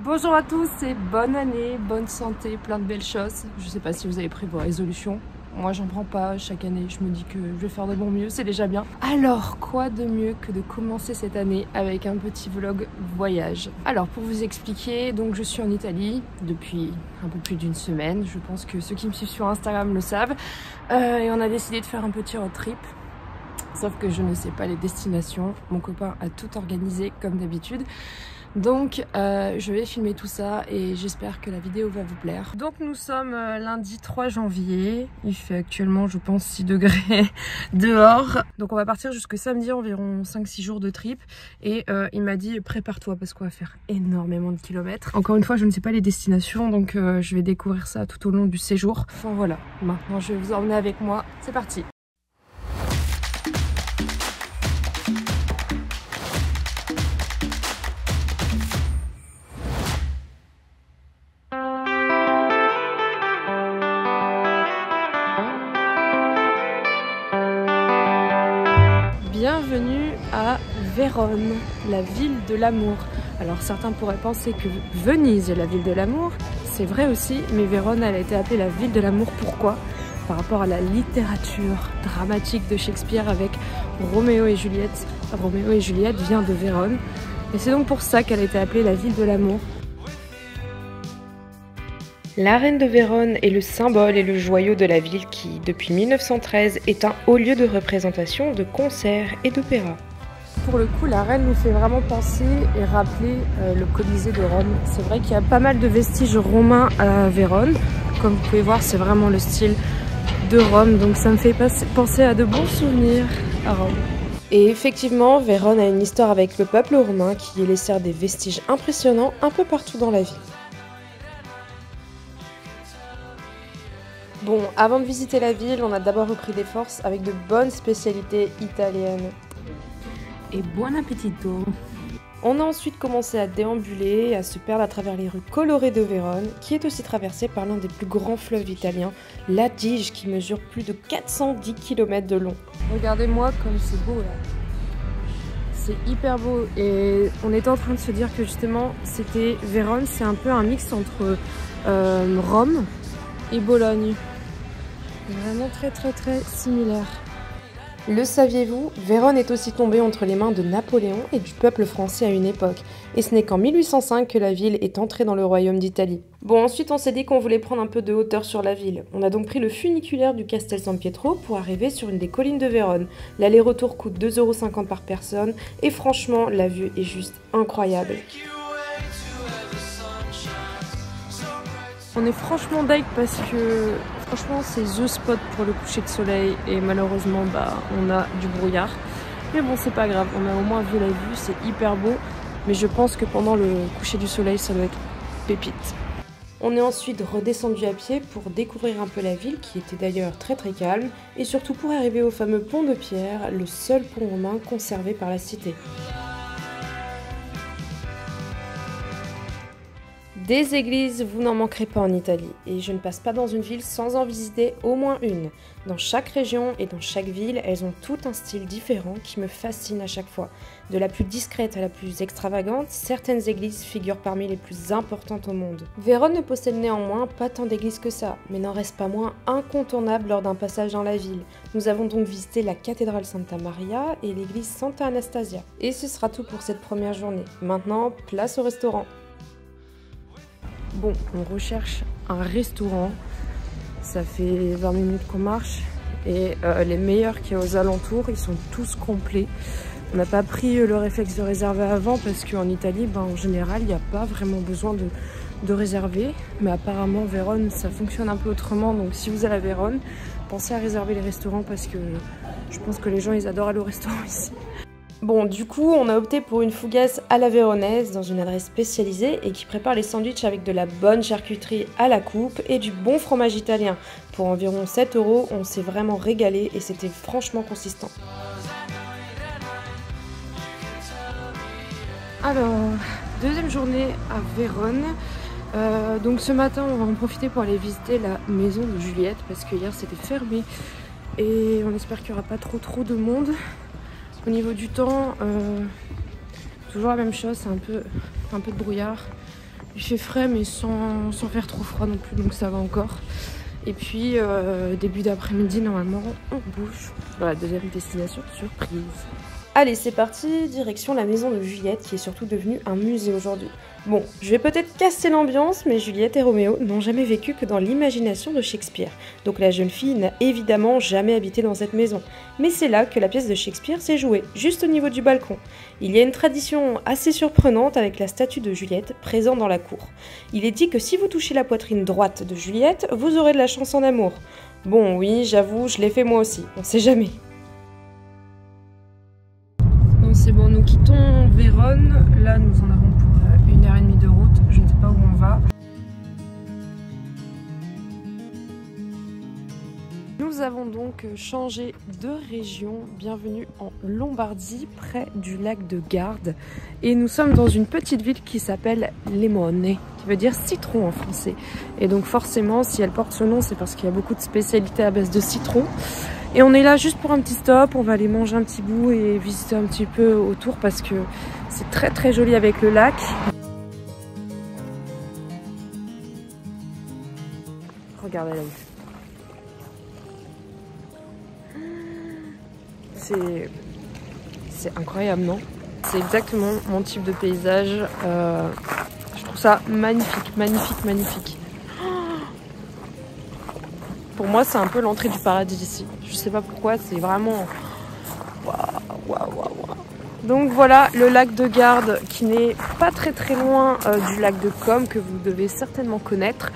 Bonjour à tous et bonne année, bonne santé, plein de belles choses. Je sais pas si vous avez pris vos résolutions. Moi j'en prends pas chaque année, je me dis que je vais faire de mon mieux, c'est déjà bien. Alors quoi de mieux que de commencer cette année avec un petit vlog voyage. Alors pour vous expliquer, donc je suis en Italie depuis un peu plus d'une semaine. Je pense que ceux qui me suivent sur Instagram le savent. Et on a décidé de faire un petit road trip. Sauf que je ne sais pas les destinations. Mon copain a tout organisé comme d'habitude. Donc je vais filmer tout ça et j'espère que la vidéo va vous plaire. Donc nous sommes lundi 3 janvier. Il fait actuellement je pense 6 degrés dehors. Donc on va partir jusque samedi, environ 5-6 jours de trip. Et il m'a dit prépare-toi parce qu'on va faire énormément de kilomètres. Encore une fois je ne sais pas les destinations, donc je vais découvrir ça tout au long du séjour. Enfin voilà, maintenant je vais vous emmener avec moi. C'est parti. Bienvenue à Vérone, la ville de l'amour. Alors certains pourraient penser que Venise est la ville de l'amour, c'est vrai aussi, mais Vérone elle a été appelée la ville de l'amour. Pourquoi? Par rapport à la littérature dramatique de Shakespeare avec Roméo et Juliette. Roméo et Juliette vient de Vérone et c'est donc pour ça qu'elle a été appelée la ville de l'amour. La reine de Vérone est le symbole et le joyau de la ville qui, depuis 1913, est un haut lieu de représentation de concerts et d'opéra. Pour le coup, la reine nous fait vraiment penser et rappeler le Colisée de Rome. C'est vrai qu'il y a pas mal de vestiges romains à Vérone. Comme vous pouvez voir, c'est vraiment le style de Rome, donc ça me fait penser à de bons souvenirs à Rome. Et effectivement, Vérone a une histoire avec le peuple romain qui y laissèrent des vestiges impressionnants un peu partout dans la ville. Bon, avant de visiter la ville, on a d'abord repris des forces avec de bonnes spécialités italiennes. Et buon appetito! On a ensuite commencé à déambuler et à se perdre à travers les rues colorées de Vérone, qui est aussi traversée par l'un des plus grands fleuves italiens, l'Adige, qui mesure plus de 410 km de long. Regardez-moi comme c'est beau là! C'est hyper beau et on était en train de se dire que justement, Vérone, c'est un peu un mix entre Rome et Bologne. Vraiment très similaire. Le saviez-vous, Vérone est aussi tombée entre les mains de Napoléon et du peuple français à une époque. Et ce n'est qu'en 1805 que la ville est entrée dans le royaume d'Italie. Bon, ensuite on s'est dit qu'on voulait prendre un peu de hauteur sur la ville. On a donc pris le funiculaire du Castel San Pietro pour arriver sur une des collines de Vérone. L'aller-retour coûte 2,50 € par personne et franchement, la vue est juste incroyable. On est franchement deg parce que franchement c'est the spot pour le coucher de soleil et malheureusement on a du brouillard. Mais bon c'est pas grave, on a au moins vu la vue, c'est hyper beau. Mais je pense que pendant le coucher du soleil ça doit être pépite. On est ensuite redescendu à pied pour découvrir un peu la ville qui était d'ailleurs très calme. Et surtout pour arriver au fameux pont de pierre, le seul pont romain conservé par la cité. Des églises, vous n'en manquerez pas en Italie, et je ne passe pas dans une ville sans en visiter au moins une. Dans chaque région et dans chaque ville, elles ont tout un style différent qui me fascine à chaque fois. De la plus discrète à la plus extravagante, certaines églises figurent parmi les plus importantes au monde. Vérone ne possède néanmoins pas tant d'églises que ça, mais n'en reste pas moins incontournable lors d'un passage dans la ville. Nous avons donc visité la cathédrale Santa Maria et l'église Santa Anastasia. Et ce sera tout pour cette première journée. Maintenant, place au restaurant. Bon, on recherche un restaurant, ça fait 20 minutes qu'on marche et les meilleurs qu'il y a aux alentours, ils sont tous complets. On n'a pas pris le réflexe de réserver avant parce qu'en Italie, en général, il n'y a pas vraiment besoin de réserver. Mais apparemment, Vérone, ça fonctionne un peu autrement. Donc si vous allez à Vérone, pensez à réserver les restaurants parce que je pense que les gens, ils adorent aller au restaurant ici. Bon, du coup, on a opté pour une fougasse à la véronaise dans une adresse spécialisée et qui prépare les sandwichs avec de la bonne charcuterie à la coupe et du bon fromage italien. Pour environ 7 €, on s'est vraiment régalé et c'était franchement consistant. Alors, deuxième journée à Vérone. Donc ce matin, on va en profiter pour aller visiter la maison de Juliette parce que hier c'était fermé et on espère qu'il n'y aura pas trop de monde. Au niveau du temps, toujours la même chose, c'est un peu de brouillard. Il fait frais mais sans faire trop froid non plus, donc ça va encore. Et puis début d'après-midi normalement on bouge dans la deuxième destination surprise. Allez, c'est parti, direction la maison de Juliette qui est surtout devenue un musée aujourd'hui. Bon, je vais peut-être casser l'ambiance, mais Juliette et Roméo n'ont jamais vécu que dans l'imagination de Shakespeare. Donc la jeune fille n'a évidemment jamais habité dans cette maison. Mais c'est là que la pièce de Shakespeare s'est jouée, juste au niveau du balcon. Il y a une tradition assez surprenante avec la statue de Juliette présente dans la cour. Il est dit que si vous touchez la poitrine droite de Juliette, vous aurez de la chance en amour. Bon, oui, j'avoue, je l'ai fait moi aussi, on sait jamais. C'est bon, nous quittons Vérone. Là, nous en avons pour 1h30 de route. Je ne sais pas où on va. Nous avons donc changé de région. Bienvenue en Lombardie, près du lac de Garde. Et nous sommes dans une petite ville qui s'appelle Limone, qui veut dire citron en français. Et donc forcément, si elle porte ce nom, c'est parce qu'il y a beaucoup de spécialités à base de citron. Et on est là juste pour un petit stop, on va aller manger un petit bout et visiter un petit peu autour parce que c'est très très joli avec le lac. Regardez la vue. C'est incroyable, non? C'est exactement mon type de paysage. Je trouve ça magnifique, magnifique, magnifique. Pour moi, c'est un peu l'entrée du paradis ici. Je sais pas pourquoi, c'est vraiment... Waouh, waouh, waouh. Donc voilà, le lac de Garde qui n'est pas très très loin du lac de Com que vous devez certainement connaître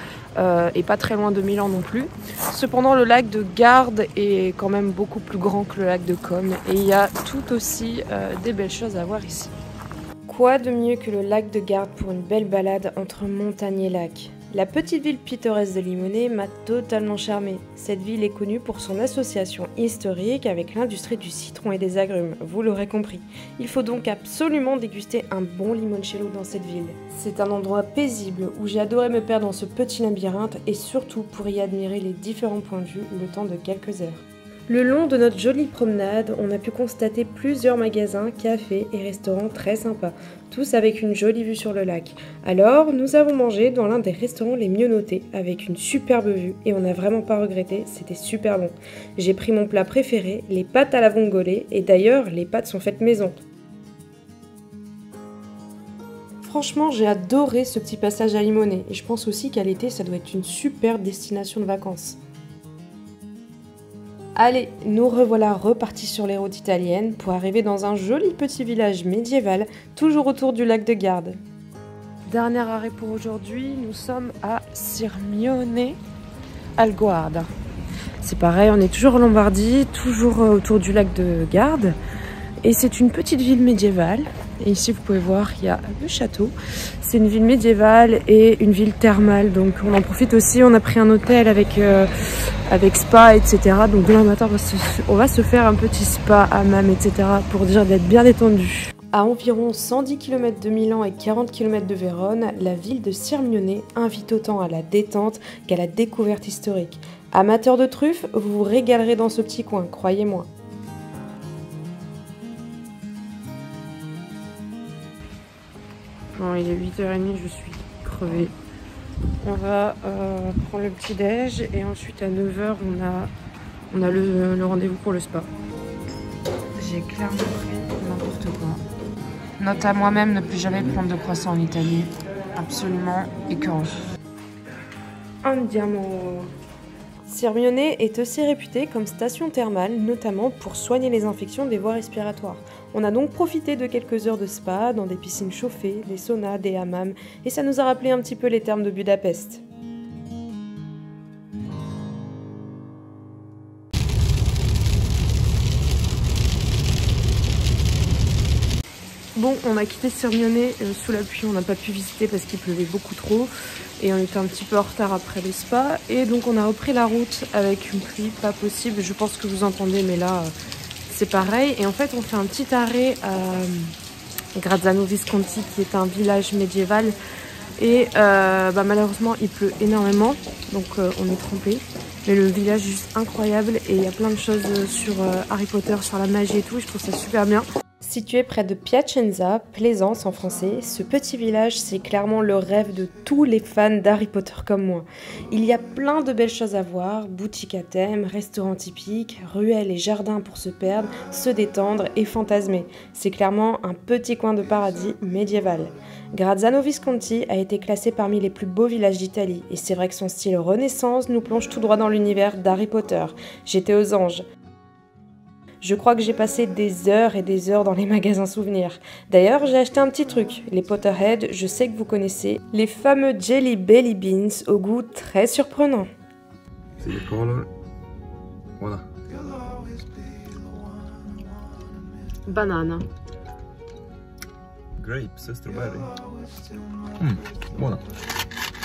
et pas très loin de Milan non plus. Cependant, le lac de Garde est quand même beaucoup plus grand que le lac de Com et il y a tout aussi des belles choses à voir ici. Quoi de mieux que le lac de Garde pour une belle balade entre montagne et lac? La petite ville pittoresque de Limone m'a totalement charmée. Cette ville est connue pour son association historique avec l'industrie du citron et des agrumes, vous l'aurez compris. Il faut donc absolument déguster un bon limoncello dans cette ville. C'est un endroit paisible où j'ai adoré me perdre dans ce petit labyrinthe et surtout pour y admirer les différents points de vue le temps de quelques heures. Le long de notre jolie promenade, on a pu constater plusieurs magasins, cafés et restaurants très sympas, tous avec une jolie vue sur le lac. Alors, nous avons mangé dans l'un des restaurants les mieux notés, avec une superbe vue, et on n'a vraiment pas regretté, c'était super bon. J'ai pris mon plat préféré, les pâtes à la vongole, et d'ailleurs, les pâtes sont faites maison. Franchement, j'ai adoré ce petit passage à Limone, et je pense aussi qu'à l'été, ça doit être une super destination de vacances. Allez, nous revoilà repartis sur les routes italiennes pour arriver dans un joli petit village médiéval, toujours autour du lac de Garde. Dernier arrêt pour aujourd'hui, nous sommes à Sirmione al Guarda. C'est pareil, on est toujours en Lombardie, toujours autour du lac de Garde. Et c'est une petite ville médiévale. Et ici, vous pouvez voir, il y a le château. C'est une ville médiévale et une ville thermale. Donc, on en profite aussi. On a pris un hôtel avec spa, etc. Donc, demain matin, on va se faire un petit spa, hammam, etc. pour dire d'être bien détendu. À environ 110 km de Milan et 40 km de Vérone, la ville de Sirmione invite autant à la détente qu'à la découverte historique. Amateurs de truffes, vous vous régalerez dans ce petit coin, croyez-moi. Bon, il est 8h30, je suis crevée. On va prendre le petit déj et ensuite à 9h on a le rendez-vous pour le spa. J'ai clairement pris n'importe quoi. Note à moi-même, ne plus jamais prendre de croissant en Italie. Absolument écœurant. Andiamo. Sirmione est aussi réputée comme station thermale, notamment pour soigner les infections des voies respiratoires. On a donc profité de quelques heures de spa, dans des piscines chauffées, des saunas, des hammams, et ça nous a rappelé un petit peu les thermes de Budapest. Bon, on a quitté Sirmione sous la pluie, on n'a pas pu visiter parce qu'il pleuvait beaucoup trop et on était un petit peu en retard après le spa et donc on a repris la route avec une pluie pas possible, je pense que vous entendez mais là c'est pareil et en fait on fait un petit arrêt à Grazzano Visconti qui est un village médiéval et malheureusement il pleut énormément donc on est trempé mais le village est juste incroyable et il y a plein de choses sur Harry Potter, sur la magie et tout, je trouve ça super bien. Situé près de Piacenza, Plaisance en français, ce petit village, c'est clairement le rêve de tous les fans d'Harry Potter comme moi. Il y a plein de belles choses à voir, boutiques à thème, restaurants typiques, ruelles et jardins pour se perdre, se détendre et fantasmer. C'est clairement un petit coin de paradis médiéval. Grazzano Visconti a été classé parmi les plus beaux villages d'Italie, et c'est vrai que son style Renaissance nous plonge tout droit dans l'univers d'Harry Potter. J'étais aux anges. Je crois que j'ai passé des heures et des heures dans les magasins souvenirs. D'ailleurs, j'ai acheté un petit truc. Les Potterhead, je sais que vous connaissez. Les fameux Jelly Belly Beans au goût très surprenant. C'est le color. Voilà. Banane. Grapes, strawberry. Voilà.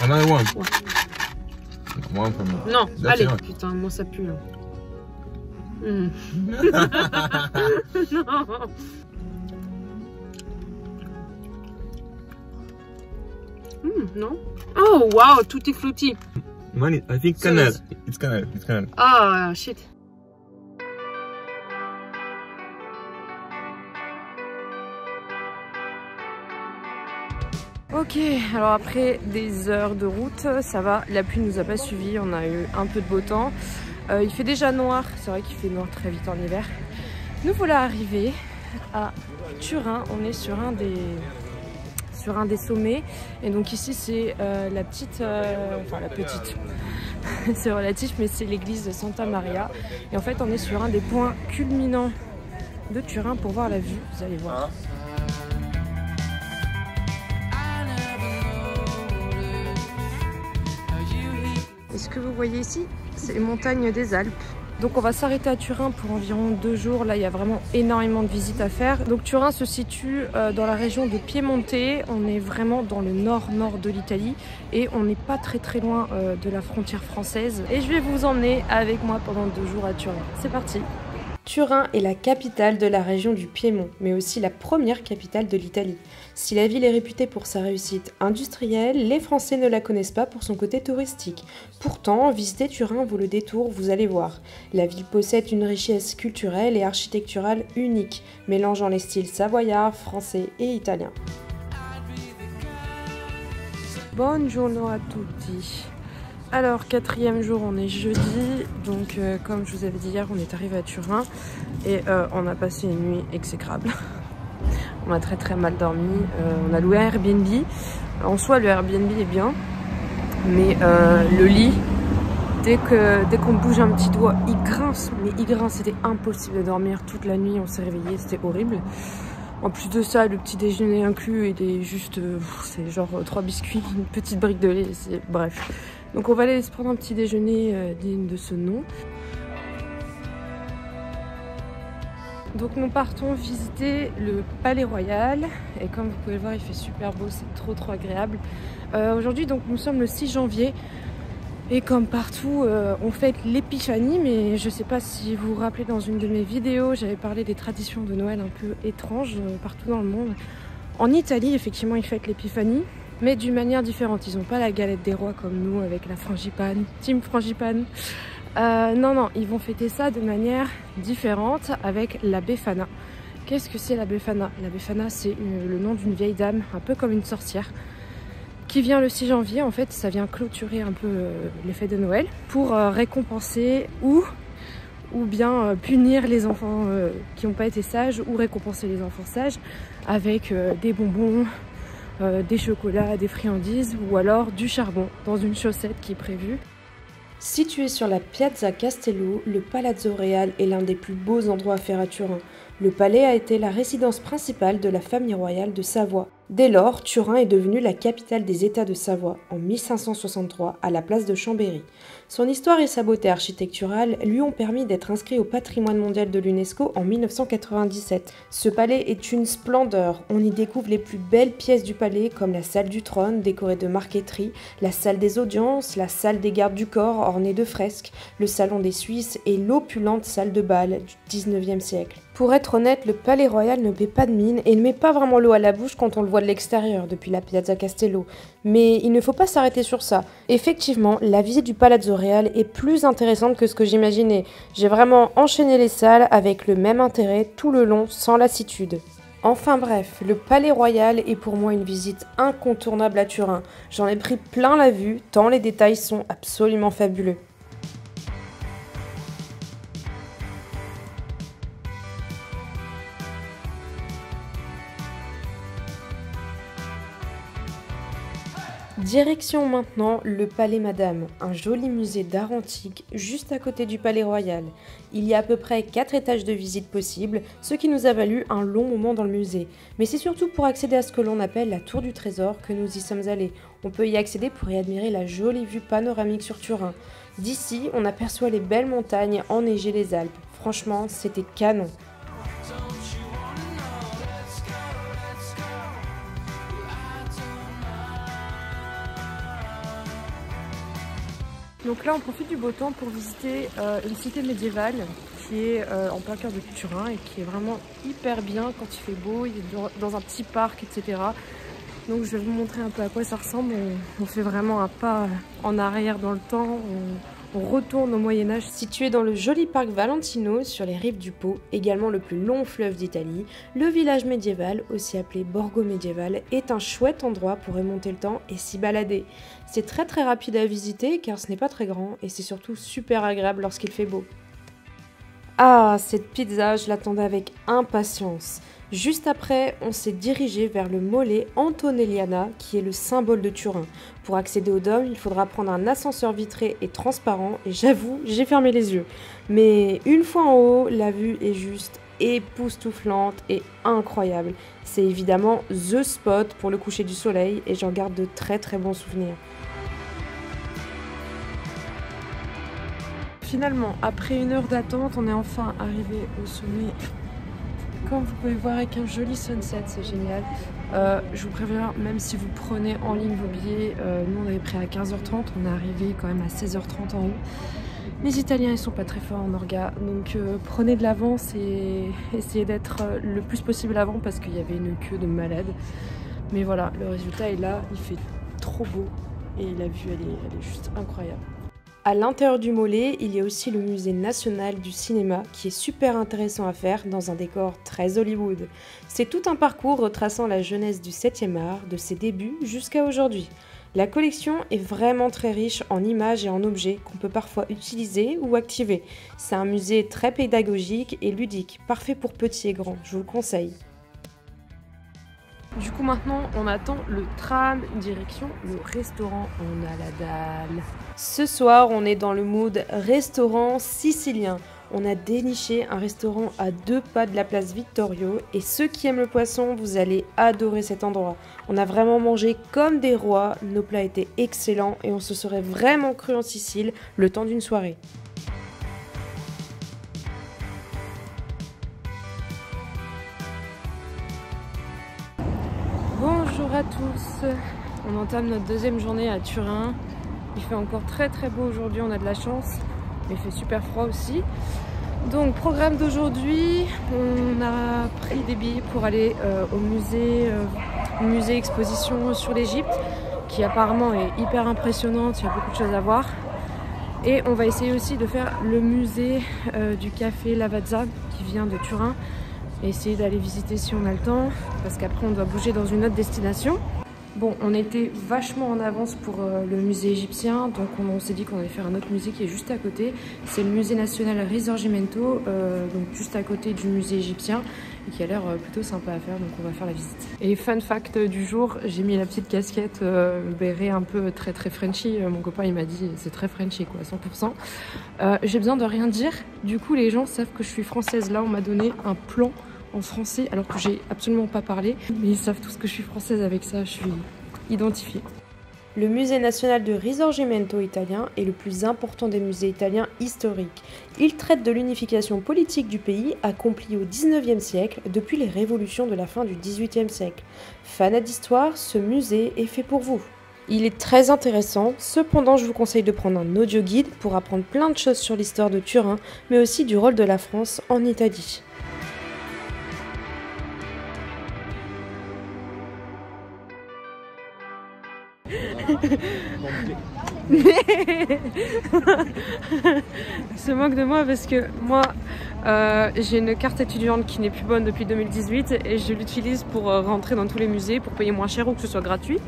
Another one. Ouais. One for me. Non, That's allez. enough. Putain, moi ça pue là. Non. Non. Oh wow, tutti frutti. Money, I think So canal. It's canal. It's canal. Ah shit. Ok, alors après des heures de route, ça va, la pluie nous a pas suivi, on a eu un peu de beau temps. Il fait déjà noir, c'est vrai qu'il fait noir très vite en hiver. Nous voilà arrivés à Turin, on est sur un des sommets. Et donc ici c'est la petite, enfin la petite, c'est relatif mais c'est l'église de Santa Maria. Et en fait on est sur un des points culminants de Turin pour voir la vue, vous allez voir. Et ce que vous voyez ici, c'est les montagnes des Alpes. Donc on va s'arrêter à Turin pour environ 2 jours. Là, il y a vraiment énormément de visites à faire. Donc Turin se situe dans la région de Piemonte. On est vraiment dans le nord-nord de l'Italie et on n'est pas très loin de la frontière française. Et je vais vous emmener avec moi pendant 2 jours à Turin. C'est parti! Turin est la capitale de la région du Piémont, mais aussi la première capitale de l'Italie. Si la ville est réputée pour sa réussite industrielle, les Français ne la connaissent pas pour son côté touristique. Pourtant, visiter Turin vaut le détour, vous allez voir. La ville possède une richesse culturelle et architecturale unique, mélangeant les styles savoyard, français et italien. Buongiorno a tutti. Alors, 4e jour, on est jeudi, donc comme je vous avais dit hier, on est arrivé à Turin et on a passé une nuit exécrable. On a très mal dormi, on a loué un Airbnb. En soi, le Airbnb est bien, mais le lit, dès qu'on bouge un petit doigt, il grince, c'était impossible de dormir toute la nuit, on s'est réveillé, c'était horrible. En plus de ça, le petit déjeuner inclus, il est juste, c'est genre 3 biscuits, une petite brique de lait, bref. Donc on va aller se prendre un petit déjeuner digne de ce nom. Donc nous partons visiter le Palais Royal et comme vous pouvez le voir il fait super beau, c'est trop agréable. Aujourd'hui donc nous sommes le 6 janvier et comme partout on fête l'épiphanie, mais je sais pas si vous vous rappelez, dans une de mes vidéos j'avais parlé des traditions de Noël un peu étranges partout dans le monde. En Italie effectivement ils fêtent l'épiphanie, mais d'une manière différente. Ils n'ont pas la galette des rois comme nous avec la frangipane, team frangipane. Non, ils vont fêter ça de manière différente avec la Befana. Qu'est-ce que c'est la Befana? La Befana, c'est le nom d'une vieille dame, un peu comme une sorcière, qui vient le 6 janvier. En fait, ça vient clôturer un peu les fêtes de Noël pour récompenser ou bien punir les enfants qui n'ont pas été sages, ou récompenser les enfants sages avec des bonbons, des chocolats, des friandises ou alors du charbon dans une chaussette qui est prévue. Situé sur la Piazza Castello, le Palazzo Real est l'un des plus beaux endroits à faire à Turin. Le palais a été la résidence principale de la famille royale de Savoie. Dès lors, Turin est devenue la capitale des États de Savoie en 1563 à la place de Chambéry. Son histoire et sa beauté architecturale lui ont permis d'être inscrit au patrimoine mondial de l'UNESCO en 1997. Ce palais est une splendeur. On y découvre les plus belles pièces du palais comme la salle du trône décorée de marqueterie, la salle des audiences, la salle des gardes du corps ornée de fresques, le salon des Suisses et l'opulente salle de bal du 19e siècle. Pour être honnête, le Palais Royal ne paie pas de mine et ne met pas vraiment l'eau à la bouche quand on le voit de l'extérieur depuis la Piazza Castello. Mais il ne faut pas s'arrêter sur ça. Effectivement, la visite du Palazzo Real est plus intéressante que ce que j'imaginais. J'ai vraiment enchaîné les salles avec le même intérêt tout le long sans lassitude. Enfin bref, le Palais Royal est pour moi une visite incontournable à Turin. J'en ai pris plein la vue, tant les détails sont absolument fabuleux. Direction maintenant le Palais Madame, un joli musée d'art antique juste à côté du Palais Royal. Il y a à peu près 4 étages de visite possibles, ce qui nous a valu un long moment dans le musée. Mais c'est surtout pour accéder à ce que l'on appelle la Tour du Trésor que nous y sommes allés. On peut y accéder pour y admirer la jolie vue panoramique sur Turin. D'ici, on aperçoit les belles montagnes enneigées des Alpes. Franchement, c'était canon. Donc là on profite du beau temps pour visiter une cité médiévale qui est en plein cœur de Turin et qui est vraiment hyper bien quand il fait beau, il est dans un petit parc, etc. Donc je vais vous montrer un peu à quoi ça ressemble. On fait vraiment un pas en arrière dans le temps, on retourne au Moyen-Âge. Situé dans le joli parc Valentino sur les rives du Po, également le plus long fleuve d'Italie, le village médiéval, aussi appelé Borgo médiéval, est un chouette endroit pour remonter le temps et s'y balader. C'est très rapide à visiter car ce n'est pas très grand et c'est surtout super agréable lorsqu'il fait beau. Ah, cette pizza, je l'attendais avec impatience. Juste après, on s'est dirigé vers le Mole Antonelliana, qui est le symbole de Turin. Pour accéder au dôme, il faudra prendre un ascenseur vitré et transparent, et j'avoue, j'ai fermé les yeux. Mais une fois en haut, la vue est juste époustouflante et incroyable. C'est évidemment THE spot pour le coucher du soleil, et j'en garde de très bons souvenirs. Finalement, après 1 heure d'attente, on est enfin arrivé au sommet. Comme vous pouvez voir avec un joli sunset, c'est génial. Je vous préviens, même si vous prenez en ligne vos billets, nous on avait pris à 15h30, on est arrivé quand même à 16h30 en haut. Les Italiens ils sont pas très forts en orga, donc prenez de l'avance et essayez d'être le plus possible avant parce qu'il y avait une queue de malade. Mais voilà, le résultat est là, il fait trop beau et la vue elle est juste incroyable. À l'intérieur du Mole, il y a aussi le musée national du cinéma qui est super intéressant à faire dans un décor très Hollywood. C'est tout un parcours retraçant la jeunesse du 7e art, de ses débuts jusqu'à aujourd'hui. La collection est vraiment très riche en images et en objets qu'on peut parfois utiliser ou activer. C'est un musée très pédagogique et ludique, parfait pour petits et grands, je vous le conseille. Du coup maintenant on attend le tram direction le restaurant, on a la dalle. Ce soir on est dans le mood restaurant sicilien. On a déniché un restaurant à 2 pas de la place Vittorio et ceux qui aiment le poisson, vous allez adorer cet endroit. On a vraiment mangé comme des rois, nos plats étaient excellents et on se serait vraiment cru en Sicile le temps d'une soirée. Bonjour à tous, on entame notre 2e journée à Turin. Il fait encore très beau aujourd'hui, on a de la chance, mais il fait super froid aussi. Donc programme d'aujourd'hui, on a pris des billets pour aller au musée exposition sur l'Égypte, qui apparemment est hyper impressionnante, il y a beaucoup de choses à voir. Et on va essayer aussi de faire le musée du café Lavazza qui vient de Turin. Et essayer d'aller visiter si on a le temps, parce qu'après on doit bouger dans une autre destination. Bon, on était vachement en avance pour le musée égyptien, donc on s'est dit qu'on allait faire un autre musée qui est juste à côté. C'est le musée national Risorgimento, donc juste à côté du musée égyptien, et qui a l'air plutôt sympa à faire, donc on va faire la visite. Et fun fact du jour, j'ai mis la petite casquette béret un peu très Frenchy. Mon copain il m'a dit c'est très Frenchy quoi, 100%. J'ai besoin de rien dire, du coup les gens savent que je suis française. Là on m'a donné un plan en français alors que j'ai absolument pas parlé, mais ils savent tous que je suis française avec ça, je suis identifiée. Le musée national de Risorgimento italien est le plus important des musées italiens historiques. Il traite de l'unification politique du pays accomplie au XIXe siècle depuis les révolutions de la fin du XVIIIe siècle. Fanat d'histoire, ce musée est fait pour vous. Il est très intéressant, cependant je vous conseille de prendre un audio guide pour apprendre plein de choses sur l'histoire de Turin, mais aussi du rôle de la France en Italie. Se moque de moi parce que moi J'ai une carte étudiante qui n'est plus bonne depuis 2018 et je l'utilise pour rentrer dans tous les musées pour payer moins cher ou que ce soit gratuit.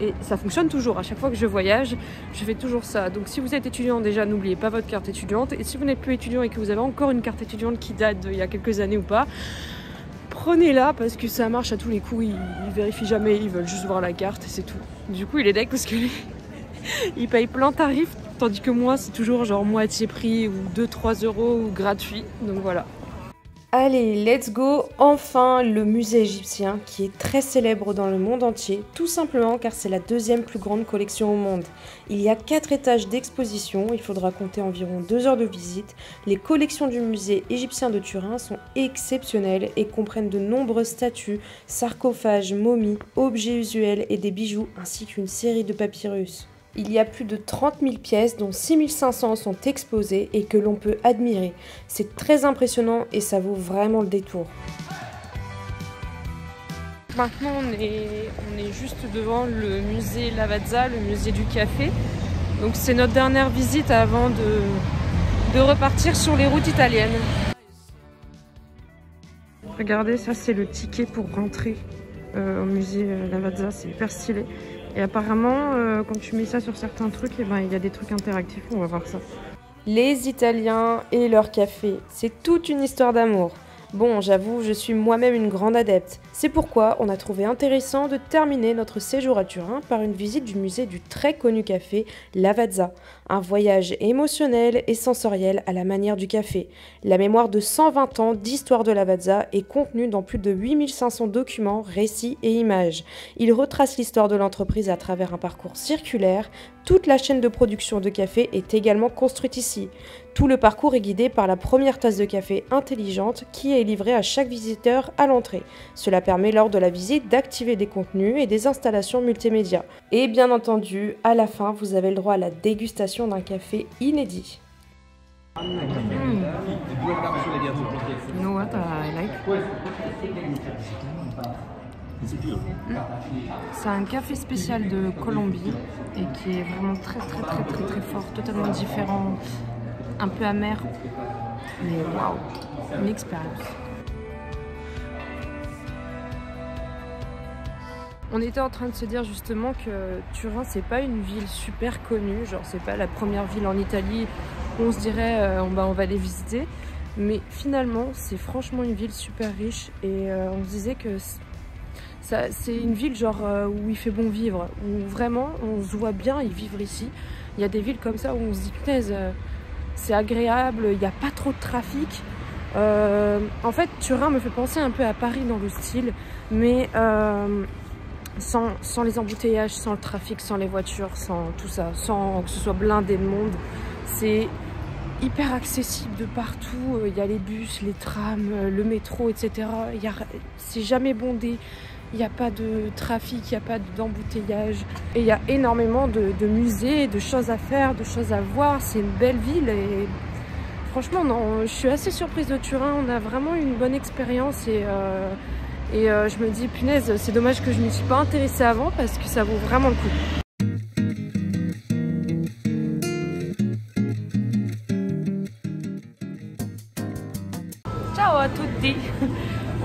Et ça fonctionne toujours, à chaque fois que je voyage, je fais toujours ça. Donc si vous êtes étudiant déjà, n'oubliez pas votre carte étudiante. Et si vous n'êtes plus étudiant et que vous avez encore une carte étudiante qui date d'il y a quelques années ou pas, prenez-la parce que ça marche à tous les coups, ils vérifient jamais, ils veulent juste voir la carte et c'est tout. Du coup il est deck parce que il paye plein tarif, tandis que moi c'est toujours genre moitié prix ou 2-3 euros ou gratuit, donc voilà. Allez, let's go! Enfin, le musée égyptien qui est très célèbre dans le monde entier, tout simplement car c'est la deuxième plus grande collection au monde. Il y a 4 étages d'exposition, il faudra compter environ 2 heures de visite. Les collections du musée égyptien de Turin sont exceptionnelles et comprennent de nombreuses statues, sarcophages, momies, objets usuels et des bijoux ainsi qu'une série de papyrus. Il y a plus de 30 000 pièces dont 6 500 sont exposées et que l'on peut admirer. C'est très impressionnant et ça vaut vraiment le détour. Maintenant on est juste devant le musée Lavazza, le musée du café. Donc c'est notre dernière visite avant de repartir sur les routes italiennes. Regardez, ça c'est le ticket pour rentrer au musée Lavazza, c'est hyper stylé. Et apparemment, quand tu mets ça sur certains trucs, eh ben, il y a des trucs interactifs, on va voir ça. Les Italiens et leur café, c'est toute une histoire d'amour. Bon, j'avoue, je suis moi-même une grande adepte. C'est pourquoi on a trouvé intéressant de terminer notre séjour à Turin par une visite du musée du très connu café Lavazza. Un voyage émotionnel et sensoriel à la manière du café. La mémoire de 120 ans d'histoire de Lavazza est contenue dans plus de 8500 documents, récits et images. Il retrace l'histoire de l'entreprise à travers un parcours circulaire. Toute la chaîne de production de café est également construite ici. Tout le parcours est guidé par la première tasse de café intelligente qui est livrée à chaque visiteur à l'entrée. Cela permet lors de la visite d'activer des contenus et des installations multimédia. Et bien entendu, à la fin, vous avez le droit à la dégustation d'un café inédit. You know what I like? C'est un café spécial de Colombie et qui est vraiment très fort, totalement différent, un peu amer, mais waouh, une expérience. On était en train de se dire justement que Turin c'est pas une ville super connue, genre c'est pas la première ville en Italie où on se dirait on va aller visiter, mais finalement c'est franchement une ville super riche et on se disait que c'est une ville genre où il fait bon vivre, où vraiment on se voit bien y vivre ici. Il y a des villes comme ça où on se dit punaise, c'est agréable, il n'y a pas trop de trafic. En fait Turin me fait penser un peu à Paris dans le style, mais sans les embouteillages, sans le trafic, sans les voitures, sans tout ça, sans que ce soit blindé de monde. C'est hyper accessible de partout, il y a les bus, les trams, le métro, etc. C'est jamais bondé. Il n'y a pas de trafic, il n'y a pas d'embouteillage. Et il y a énormément de musées, de choses à faire, de choses à voir. C'est une belle ville et franchement, non, je suis assez surprise de Turin. On a vraiment eu une bonne expérience et je me dis, punaise, c'est dommage que je ne m'y suis pas intéressée avant parce que ça vaut vraiment le coup. Ciao à tutti!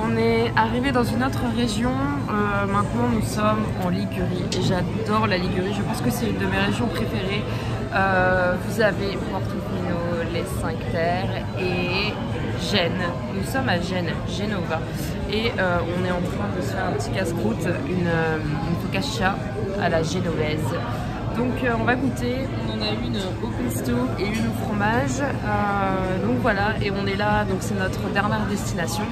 On est arrivé dans une autre région, maintenant nous sommes en Ligurie et j'adore la Ligurie, je pense que c'est une de mes régions préférées. Vous avez Portofino, les 5 Terres et Gênes. Nous sommes à Gênes, Genova, et on est en train de se faire un petit casse-croûte, une focaccia à la génovaise. Donc on va goûter, on en a une au pesto et une au fromage, donc voilà, et on est là, donc c'est notre dernière destination.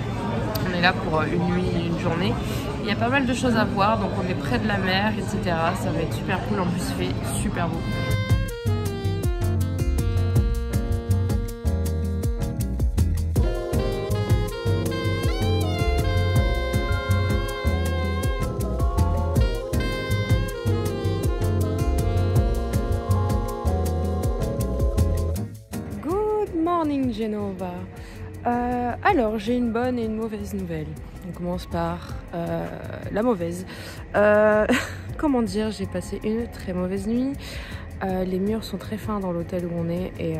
On est là pour une nuit et une journée. Il y a pas mal de choses à voir, donc on est près de la mer, etc. Ça va être super cool, en plus il fait super beau. Good morning Genova. Alors, j'ai une bonne et une mauvaise nouvelle. On commence par la mauvaise. Comment dire, j'ai passé une très mauvaise nuit. Les murs sont très fins dans l'hôtel où on est et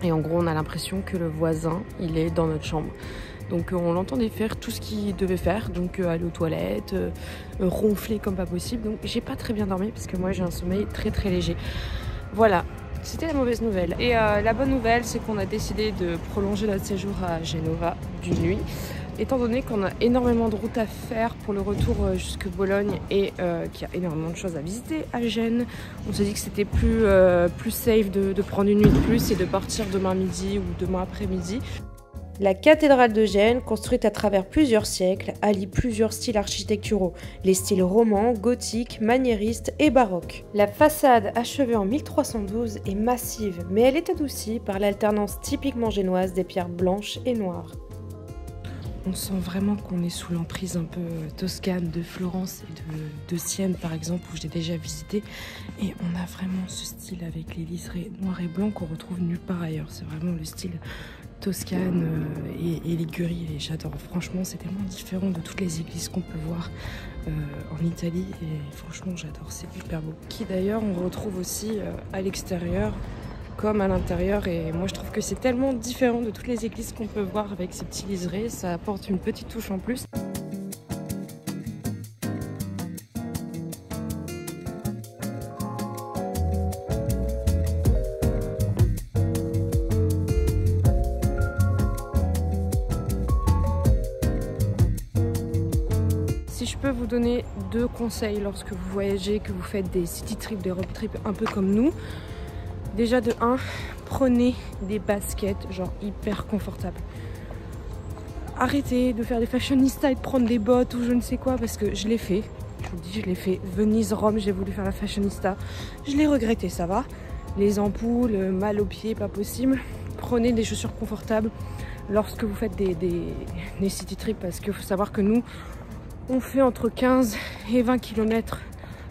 Et en gros, on a l'impression que le voisin, il est dans notre chambre. Donc on l'entendait faire tout ce qu'il devait faire, donc aller aux toilettes, ronfler comme pas possible. Donc j'ai pas très bien dormi parce que moi j'ai un sommeil très très léger. Voilà, c'était la mauvaise nouvelle. Et la bonne nouvelle, c'est qu'on a décidé de prolonger notre séjour à Genova d'une nuit. Étant donné qu'on a énormément de routes à faire pour le retour jusque Bologne et qu'il y a énormément de choses à visiter à Gênes, on s'est dit que c'était plus safe de prendre une nuit de plus et de partir demain midi ou demain après-midi. La cathédrale de Gênes, construite à travers plusieurs siècles, allie plusieurs styles architecturaux, les styles roman, gothique, maniériste et baroque. La façade, achevée en 1312, est massive, mais elle est adoucie par l'alternance typiquement génoise des pierres blanches et noires. On sent vraiment qu'on est sous l'emprise un peu toscane de Florence et de Sienne par exemple, où j'ai déjà visité. Et on a vraiment ce style avec les liserés noirs et blancs qu'on retrouve nulle part ailleurs. C'est vraiment le style Toscane et Ligurie, et j'adore. Franchement, c'est tellement différent de toutes les églises qu'on peut voir en Italie, et franchement, j'adore, c'est hyper beau. Qui d'ailleurs, on retrouve aussi à l'extérieur comme à l'intérieur, et moi je trouve que c'est tellement différent de toutes les églises qu'on peut voir avec ces petits liserés, ça apporte une petite touche en plus. Si je peux vous donner 2 conseils lorsque vous voyagez, que vous faites des city trips, des road trips un peu comme nous. Déjà de 1, prenez des baskets genre hyper confortables. Arrêtez de faire des fashionistas et de prendre des bottes ou je ne sais quoi, parce que je l'ai fait. Je vous dis, je l'ai fait. Venise, Rome, j'ai voulu faire la fashionista. Je l'ai regretté, ça va. Les ampoules, mal aux pieds, pas possible. Prenez des chaussures confortables lorsque vous faites des city trips, parce qu'il faut savoir que nous, on fait entre 15 et 20 km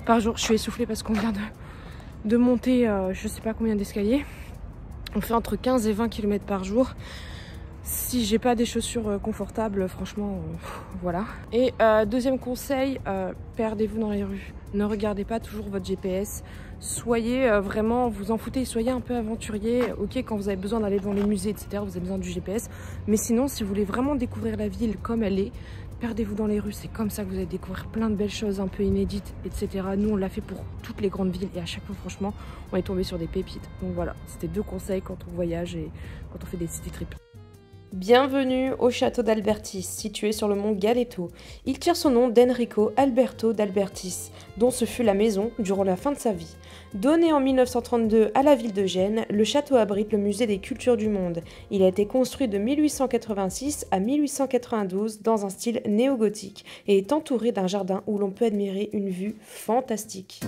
par jour. Je suis essoufflée parce qu'on vient de monter je sais pas combien d'escaliers. On fait entre 15 et 20 km par jour. Si j'ai pas des chaussures confortables, franchement, voilà. Et deuxième conseil, perdez-vous dans les rues. Ne regardez pas toujours votre GPS. Soyez vraiment, vous en foutez, soyez un peu aventurier. Ok, quand vous avez besoin d'aller dans les musées, etc., vous avez besoin du GPS. Mais sinon, si vous voulez vraiment découvrir la ville comme elle est, perdez-vous dans les rues, c'est comme ça que vous allez découvrir plein de belles choses un peu inédites, etc. Nous, on l'a fait pour toutes les grandes villes et à chaque fois, franchement, on est tombé sur des pépites. Donc voilà, c'était 2 conseils quand on voyage et quand on fait des city trips. Bienvenue au château d'Albertis, situé sur le mont Galeto. Il tire son nom d'Enrico Alberto d'Albertis, dont ce fut la maison durant la fin de sa vie. Donné en 1932 à la ville de Gênes, le château abrite le musée des cultures du monde. Il a été construit de 1886 à 1892 dans un style néo-gothique et est entouré d'un jardin où l'on peut admirer une vue fantastique.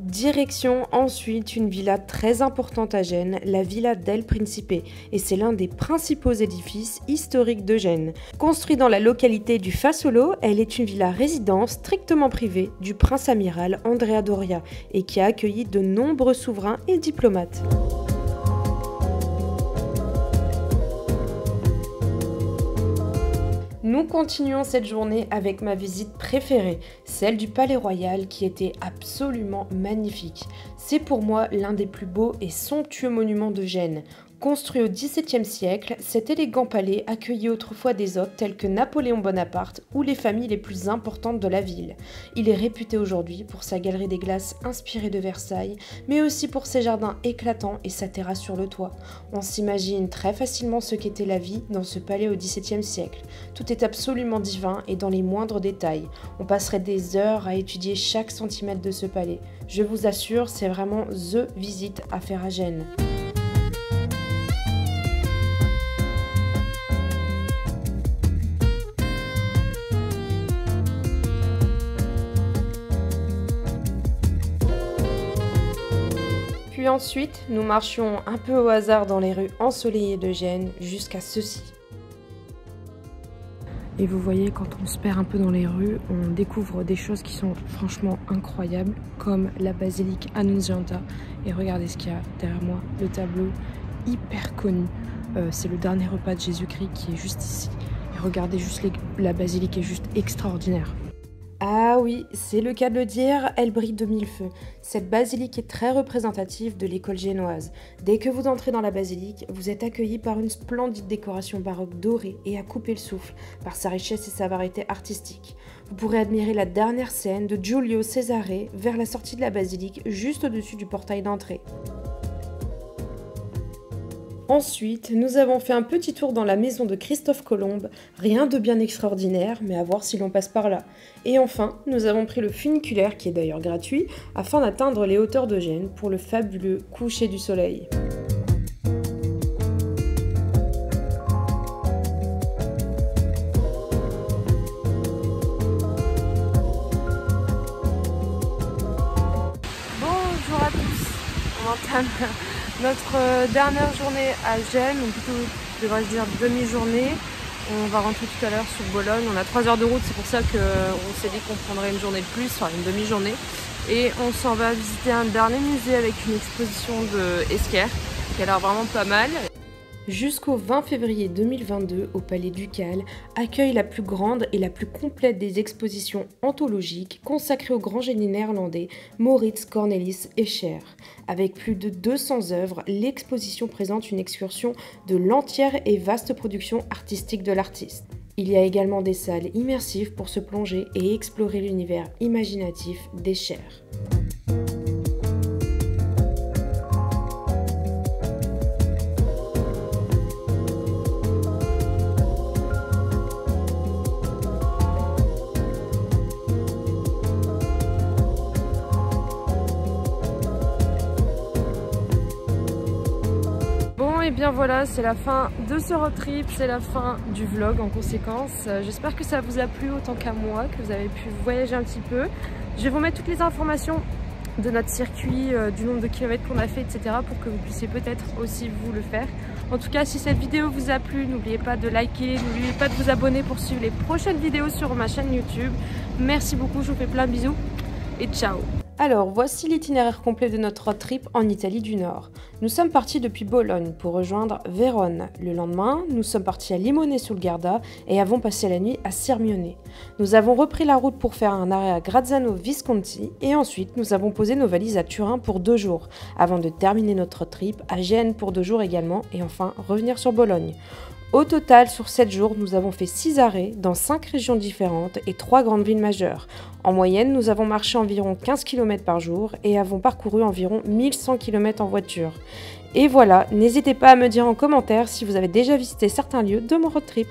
Direction ensuite une villa très importante à Gênes, la Villa del Principe, et c'est l'un des principaux édifices historiques de Gênes. Construite dans la localité du Fassolo, elle est une villa résidence strictement privée du prince amiral Andrea Doria et qui a accueilli de nombreux souverains et diplomates. Nous continuons cette journée avec ma visite préférée, celle du Palais Royal qui était absolument magnifique. C'est pour moi l'un des plus beaux et somptueux monuments de Gênes. Construit au XVIIe siècle, cet élégant palais accueillait autrefois des hôtes tels que Napoléon Bonaparte ou les familles les plus importantes de la ville. Il est réputé aujourd'hui pour sa galerie des glaces inspirée de Versailles, mais aussi pour ses jardins éclatants et sa terrasse sur le toit. On s'imagine très facilement ce qu'était la vie dans ce palais au XVIIe siècle. Tout est absolument divin et dans les moindres détails. On passerait des heures à étudier chaque centimètre de ce palais. Je vous assure, c'est vraiment THE visite à faire à Gênes. Puis ensuite, nous marchions un peu au hasard dans les rues ensoleillées de Gênes jusqu'à ceci. Et vous voyez, quand on se perd un peu dans les rues, on découvre des choses qui sont franchement incroyables, comme la basilique Annunziata. Et regardez ce qu'il y a derrière moi, le tableau hyper connu. C'est le dernier repas de Jésus-Christ qui est juste ici. Et regardez juste, la basilique est juste extraordinaire. Ah oui, c'est le cas de le dire, elle brille de mille feux. Cette basilique est très représentative de l'école génoise. Dès que vous entrez dans la basilique, vous êtes accueilli par une splendide décoration baroque dorée et à couper le souffle par sa richesse et sa variété artistique. Vous pourrez admirer la dernière scène de Giulio Cesare vers la sortie de la basilique, juste au-dessus du portail d'entrée. Ensuite, nous avons fait un petit tour dans la maison de Christophe Colomb, rien de bien extraordinaire, mais à voir si l'on passe par là. Et enfin, nous avons pris le funiculaire, qui est d'ailleurs gratuit, afin d'atteindre les hauteurs de Gênes pour le fabuleux coucher du soleil. Bonjour à tous, on entame notre dernière journée à Gênes, ou plutôt devrais-je dire demi-journée. On va rentrer tout à l'heure sur Bologne, on a 3 heures de route, c'est pour ça qu'on s'est dit qu'on prendrait une journée de plus, enfin une demi-journée. Et on s'en va visiter un dernier musée avec une exposition de Esquerre, qui a l'air vraiment pas mal. Jusqu'au 20 février 2022, au Palais Ducal, accueille la plus grande et la plus complète des expositions anthologiques consacrées au grand génie néerlandais Maurits Cornelis Escher. Avec plus de 200 œuvres, l'exposition présente une excursion de l'entière et vaste production artistique de l'artiste. Il y a également des salles immersives pour se plonger et explorer l'univers imaginatif d'Escher. Et bien voilà, c'est la fin de ce road trip, c'est la fin du vlog en conséquence. J'espère que ça vous a plu autant qu'à moi, que vous avez pu voyager un petit peu. Je vais vous mettre toutes les informations de notre circuit, du nombre de kilomètres qu'on a fait, etc. pour que vous puissiez peut-être aussi vous le faire. En tout cas, si cette vidéo vous a plu, n'oubliez pas de liker, n'oubliez pas de vous abonner pour suivre les prochaines vidéos sur ma chaîne YouTube. Merci beaucoup, je vous fais plein de bisous et ciao! Alors, voici l'itinéraire complet de notre road trip en Italie du Nord. Nous sommes partis depuis Bologne pour rejoindre Vérone. Le lendemain, nous sommes partis à Limone sul Garda et avons passé la nuit à Sirmione. Nous avons repris la route pour faire un arrêt à Grazzano Visconti et ensuite nous avons posé nos valises à Turin pour 2 jours, avant de terminer notre road trip à Gênes pour 2 jours également et enfin revenir sur Bologne. Au total, sur 7 jours, nous avons fait 6 arrêts dans 5 régions différentes et 3 grandes villes majeures. En moyenne, nous avons marché environ 15 km par jour et avons parcouru environ 1100 km en voiture. Et voilà, n'hésitez pas à me dire en commentaire si vous avez déjà visité certains lieux de mon road trip.